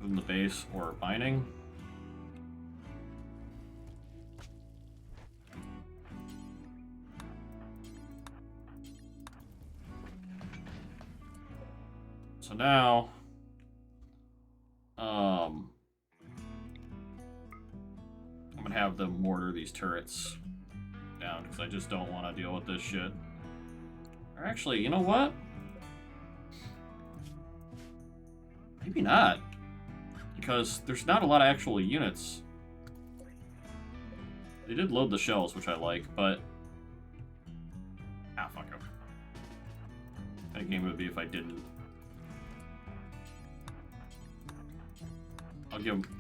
in the base or mining. So now, I'm gonna have them mortar these turrets down because I just don't want to deal with this shit. Or actually, you know what? Maybe not. Because there's not a lot of actual units. They did load the shells, which I like, but... Ah, fuck it. That game would be if I didn't. I'll give them...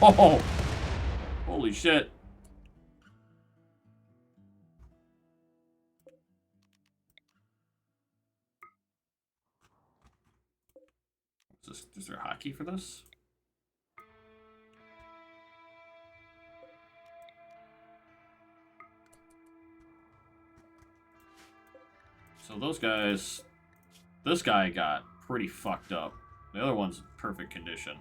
Oh, holy shit. Is there hotkey for this? So those guys, this guy got pretty fucked up. The other one's in perfect condition.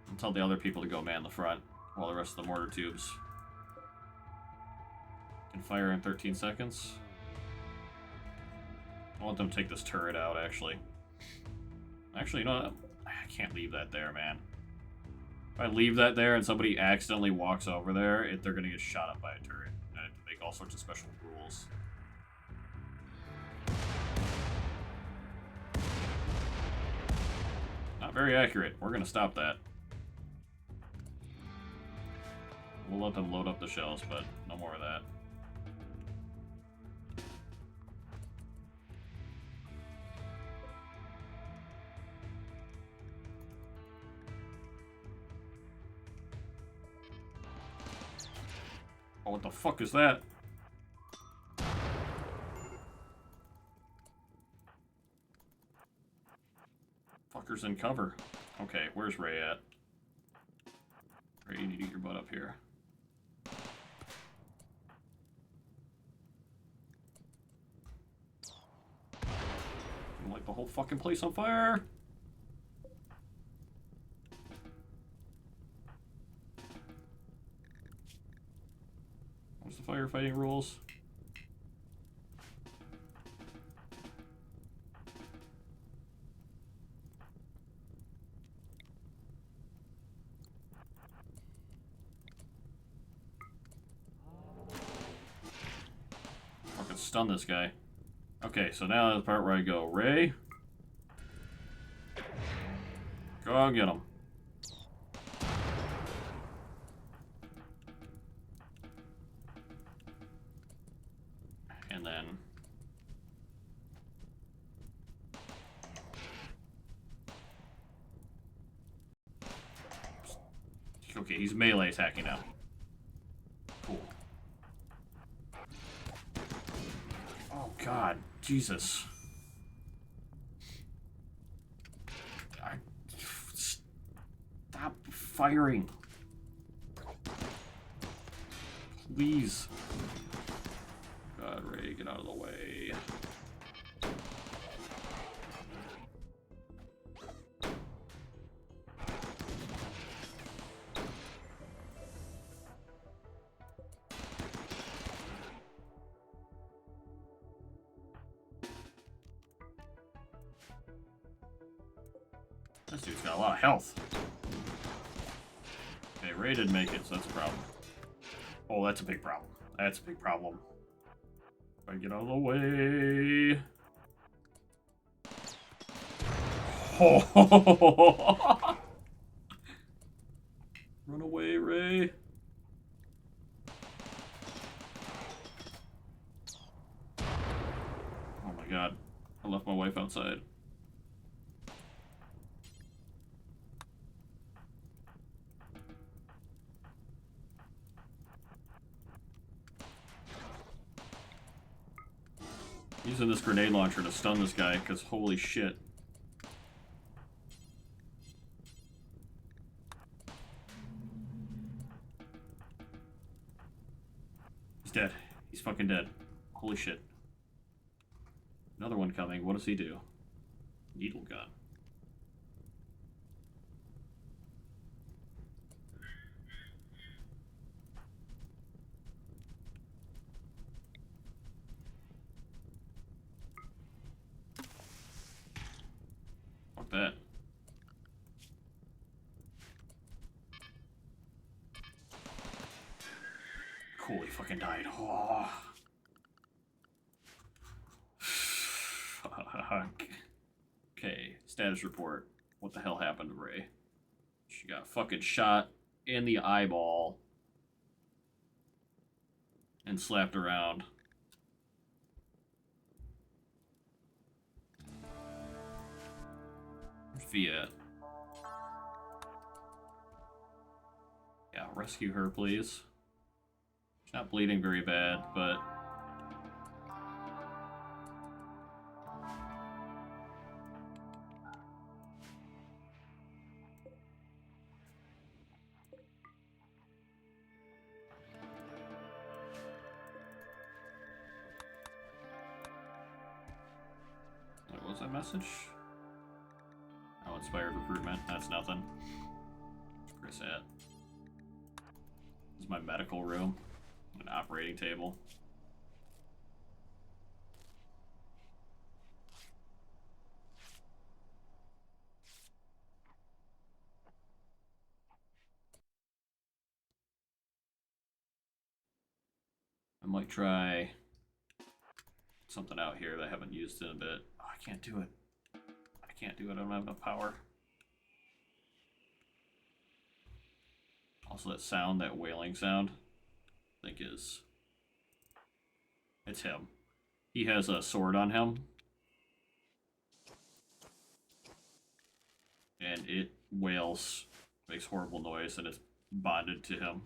I'll tell the other people to go man the front while the rest of the mortar tubes can fire in 13 seconds. I'll let them take this turret out, actually. Actually, you know what? I can't leave that there, man. If I leave that there and somebody accidentally walks over there, they're going to get shot up by a turret. I have to make all sorts of special rules. Not very accurate. We're going to stop that. We'll let them load up the shells, but no more of that. Oh, what the fuck is that? Fucker's in cover. Okay, where's Ray at? Ray, you need to get your butt up here. Light the whole fucking place on fire! What's the firefighting rules? Fucking stun this guy. Okay, so now the part where I go, Ray. Go get him. And then... Okay, he's melee attacking now. Cool. Oh god, Jesus. Stop firing. Please. God, Ray, get out of the way. This dude's got a lot of health. Okay, Ray didn't make it, so that's a problem. Oh, that's a big problem. That's a big problem. If I get out of the way. Oh. Run away, Ray. Oh my god. I left my wife outside. Using this grenade launcher to stun this guy, because holy shit. He's dead. He's fucking dead. Holy shit. Another one coming. What does he do? Needle gun. Fuck that. Cool, he fucking died. Oh. Fuck. Okay, status report. What the hell happened to Ray? She got fucking shot in the eyeball and slapped around. Where's Fia? Yeah, rescue her, please. She's not bleeding very bad, but... What was that message? Oh, inspired recruitment. That's nothing. Where's Chris at? This is my medical room. An operating table. I might try something out here that I haven't used in a bit. Oh, I can't do it. I can't do it. I don't have enough power. Also, that sound, that wailing sound, I think is... It's him. He has a sword on him. And it wails, makes horrible noise, and it's bonded to him.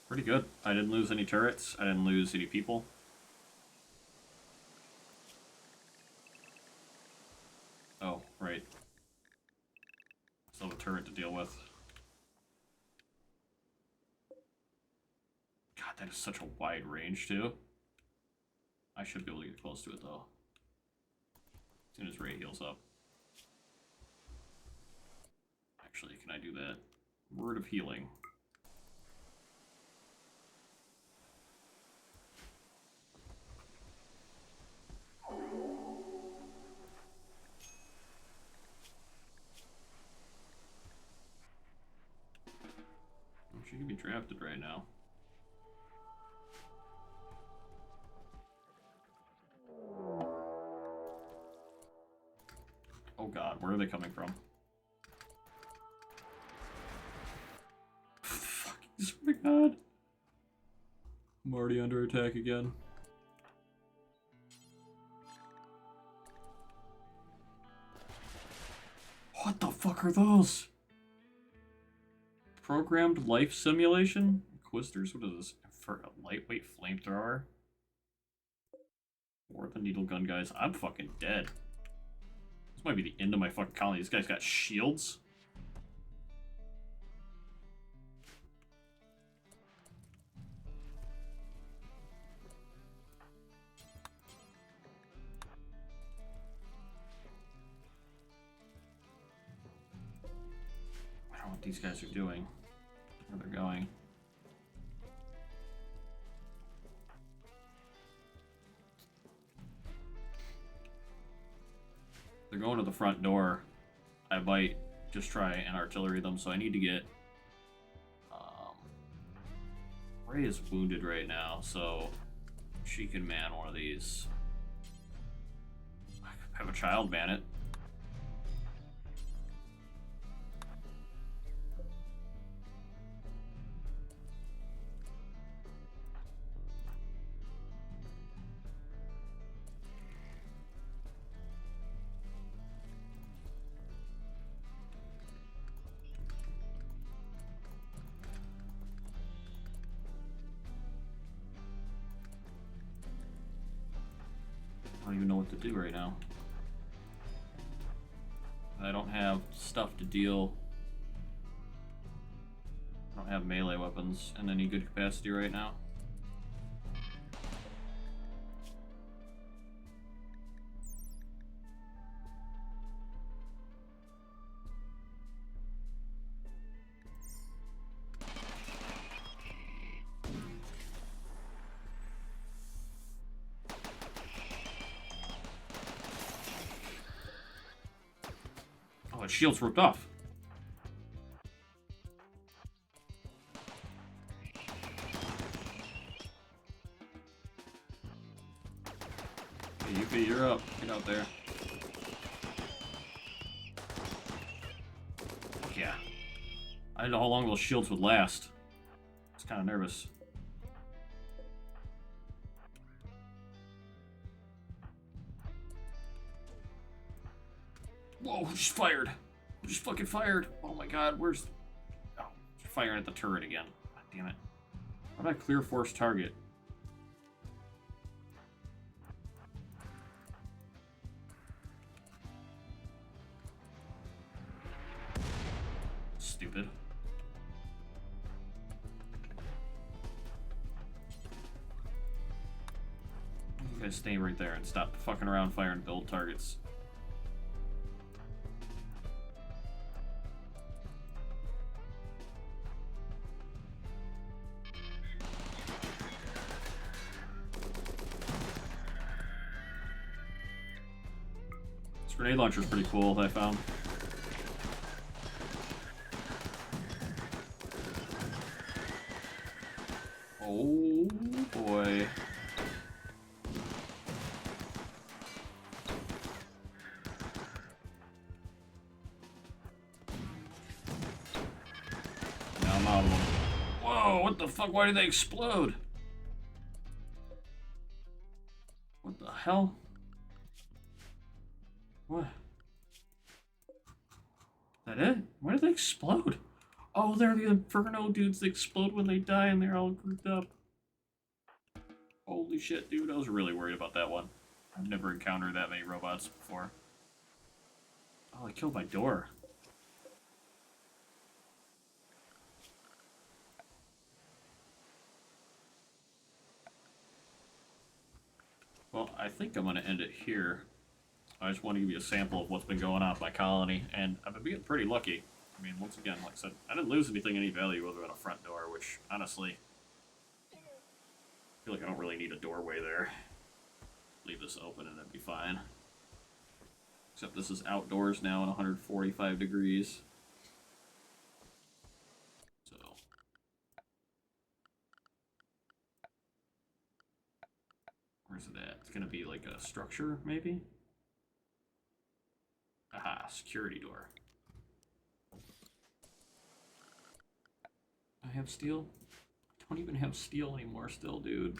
Pretty good. I didn't lose any turrets. I didn't lose any people. Oh, right. Still have a turret to deal with. God, that is such a wide range, too. I should be able to get close to it, though. As soon as Ray heals up. Actually, can I do that? Word of healing. She could be drafted right now. Oh god, where are they coming from? Fucking swear to god. I'm already under attack again. What the fuck are those? Programmed life simulation? Inquisitors? What is this? For a lightweight flamethrower? Or the needle gun guys? I'm fucking dead. This might be the end of my fucking colony. This guy's got shields. I don't know what these guys are doing. where they're going. They're going to the front door. I might just try and artillery them, so I need to get... Ray is wounded right now, so she can man one of these. Have a child man it. I don't even know what to do right now. I don't have stuff to deal. I don't have melee weapons in any good capacity right now. Oh, its shield's ripped off. Hey, you're up. Get out there. Yeah. I don't know how long those shields would last. I was kind of nervous. Whoa, who just fired? Who just fucking fired? Oh my god, where's... Oh, firing at the turret again. God damn it. How did I clear force target? Stupid. You guys stay right there and stop fucking around firing build targets. This grenade launcher is pretty cool, I found. Oh boy. Now I'm out of them. Whoa, what the fuck? Why did they explode? What the hell? What? Is that it? Why did they explode? Oh, they're the Inferno dudes that explode when they die and they're all grouped up. Holy shit, dude. I was really worried about that one. I've never encountered that many robots before. Oh, I killed my door. Well, I think I'm going to end it here. I just want to give you a sample of what's been going on at my colony, and I've been being pretty lucky. I mean, once again, like I said, I didn't lose anything any value other than a front door, which, honestly, I feel like I don't really need a doorway there. Leave this open and it'd be fine. Except this is outdoors now at 145 degrees. So. Where's it at? It's gonna be like a structure, maybe? Aha, security door. I have steel? I don't even have steel anymore still, dude.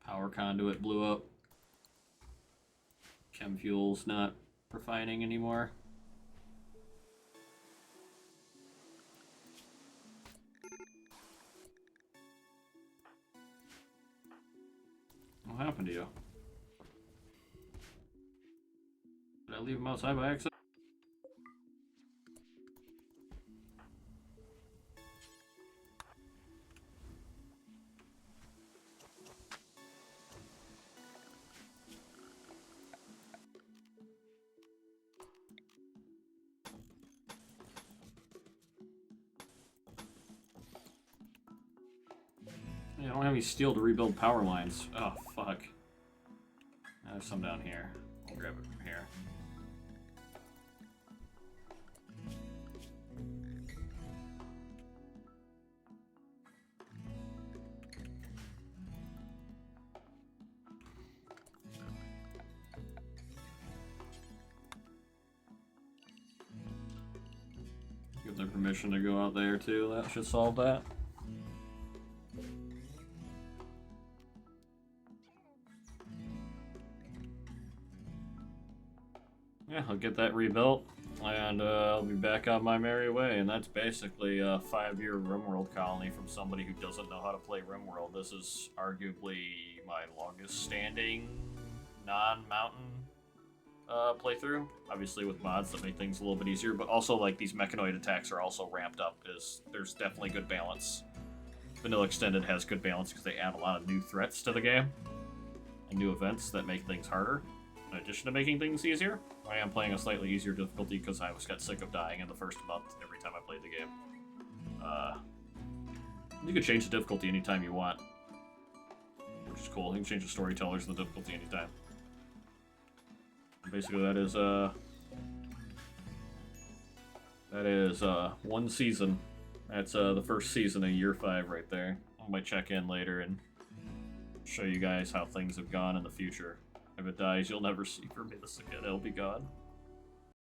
Power conduit blew up. Chem fuel's not refining anymore. What happened to you? Did I leave him outside by accident? I don't have any steel to rebuild power lines. Oh, fuck. There's some down here. I'll grab it from here. Give them permission to go out there too. That should solve that. Yeah, I'll get that rebuilt, and I'll be back on my merry way. And that's basically a 5-year Rimworld colony from somebody who doesn't know how to play Rimworld. This is arguably my longest standing non-mountain playthrough. Obviously with mods that make things a little bit easier, but also like these mechanoid attacks are also ramped up. There's definitely good balance. Vanilla Extended has good balance because they add a lot of new threats to the game and new events that make things harder. In addition to making things easier, I am playing a slightly easier difficulty because I got sick of dying in the first month every time I played the game. You can change the difficulty anytime you want, which is cool. You can change the storytellers and the difficulty anytime. Basically, that is one season. That's the first season of year 5 right there. I might check in later and show you guys how things have gone in the future. If it dies, you'll never see for me this again. It'll be gone.